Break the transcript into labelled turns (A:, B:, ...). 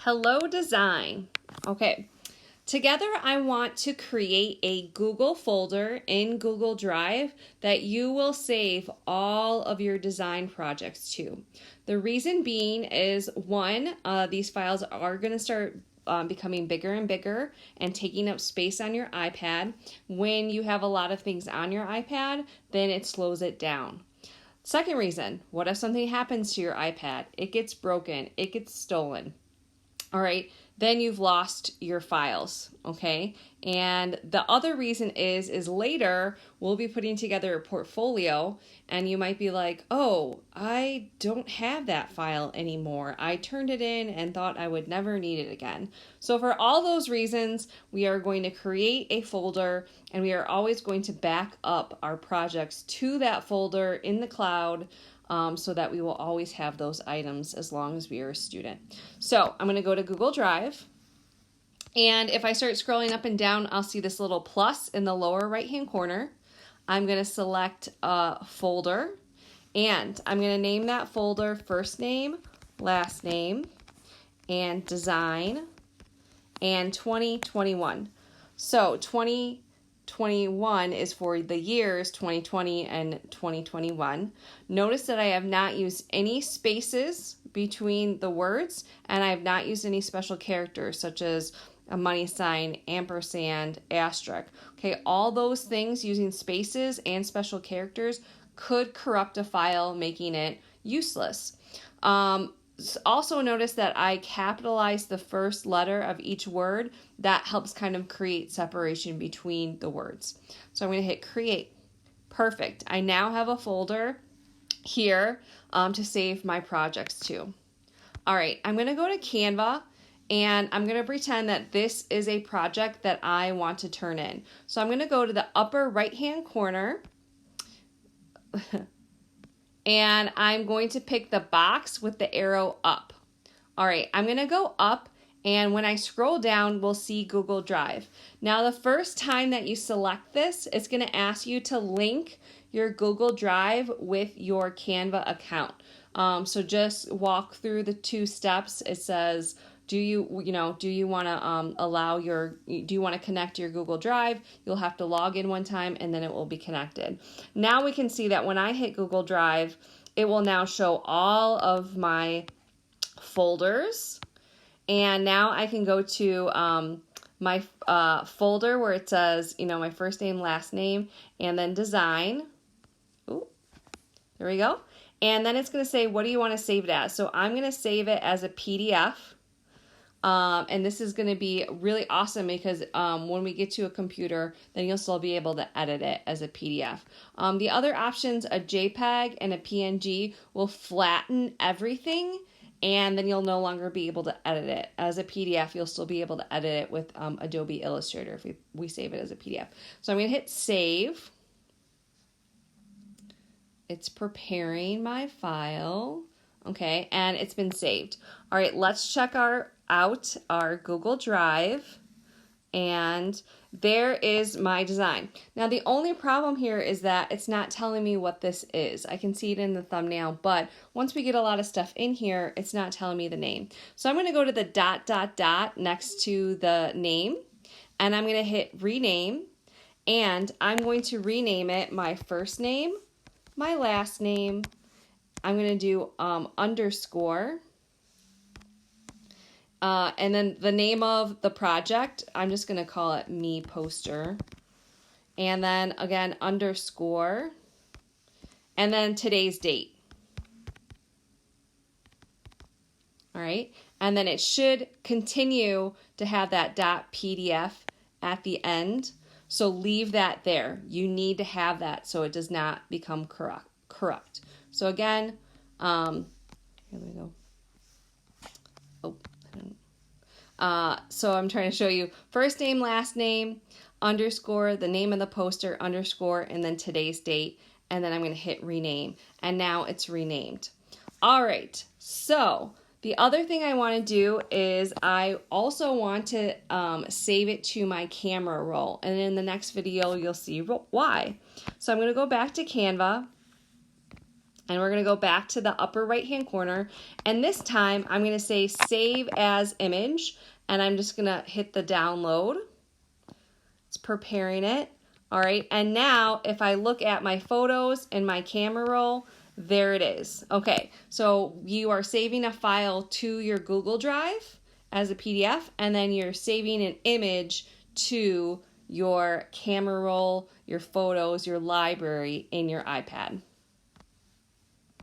A: Hello design. Okay, together I want to create a Google folder in Google Drive that you will save all of your design projects to. The reason being is one, these files are going to start becoming bigger and bigger and taking up space on your iPad. When you have a lot of things on your iPad, then it slows it down. Second reason, what if something happens to your iPad? It gets broken, it gets stolen. All right, then you've lost your files, okay? And the other reason is later we'll be putting together a portfolio and you might be like, oh, I don't have that file anymore. I turned it in and thought I would never need it again. So for all those reasons, we are going to create a folder and we are always going to back up our projects to that folder in the cloud, so that we will always have those items as long as we are a student. So I'm going to go to Google Drive. And if I start scrolling up and down, I'll see this little plus in the lower right-hand corner. I'm going to select a folder. And I'm going to name that folder first name, last name, and design, and 2021. So 2021 is for the years 2020 and 2021. Notice that I have not used any spaces between the words, and I have not used any special characters such as a money sign, ampersand, asterisk. Okay, all those things using spaces and special characters could corrupt a file, making it useless. Also notice that I capitalized the first letter of each word. That helps kind of create separation between the words. So I'm going to hit create. Perfect. I now have a folder here to save my projects to. All right, I'm going to go to Canva and I'm going to pretend that this is a project that I want to turn in. So I'm going to go to the upper right-hand corner and I'm going to pick the box with the arrow up. All right, I'm going to go up, and when I scroll down, we'll see Google Drive. Now, the first time that you select this, it's going to ask you to link your Google Drive with your Canva account. So just walk through the 2 steps. It says, do you want to connect your Google Drive? You'll have to log in one time and then it will be connected. Now we can see that when I hit Google Drive, it will now show all of my folders. And now I can go to my folder where it says, my first name, last name, and then design. Ooh, there we go. And then it's going to say, what do you want to save it as? So I'm going to save it as a PDF. And this is going to be really awesome because when we get to a computer, then you'll still be able to edit it as a PDF. The other options, a JPEG and a PNG, will flatten everything, and then you'll no longer be able to edit it. As a PDF, you'll still be able to edit it with Adobe Illustrator if we save it as a PDF. So I'm going to hit save. It's preparing my file. Okay, and it's been saved. All right, let's check out our Google Drive, and there is my design. Now, the only problem here is that it's not telling me what this is. I can see it in the thumbnail, but once we get a lot of stuff in here, it's not telling me the name. So I'm going to go to the ... next to the name, and I'm going to hit rename, and I'm going to rename it my first name, my last name. I'm going to do underscore. And then the name of the project, I'm just going to call it Me Poster. And then again, underscore. And then today's date. All right. And then it should continue to have that .pdf at the end. So leave that there. You need to have that so it does not become corrupt. So again, here we go. So I'm trying to show you first name, last name, underscore, the name of the poster, underscore, and then today's date. And then I'm going to hit rename. And now it's renamed. All right. So the other thing I want to do is I also want to save it to my camera roll. And in the next video, you'll see why. So I'm going to go back to Canva. And we're going to go back to the upper right hand corner. And this time I'm going to say save as image. And I'm just going to hit the download. It's preparing it. All right. And now if I look at my photos in my camera roll, there it is. Okay. So you are saving a file to your Google Drive as a PDF, and then you're saving an image to your camera roll, your photos, your library in your iPad.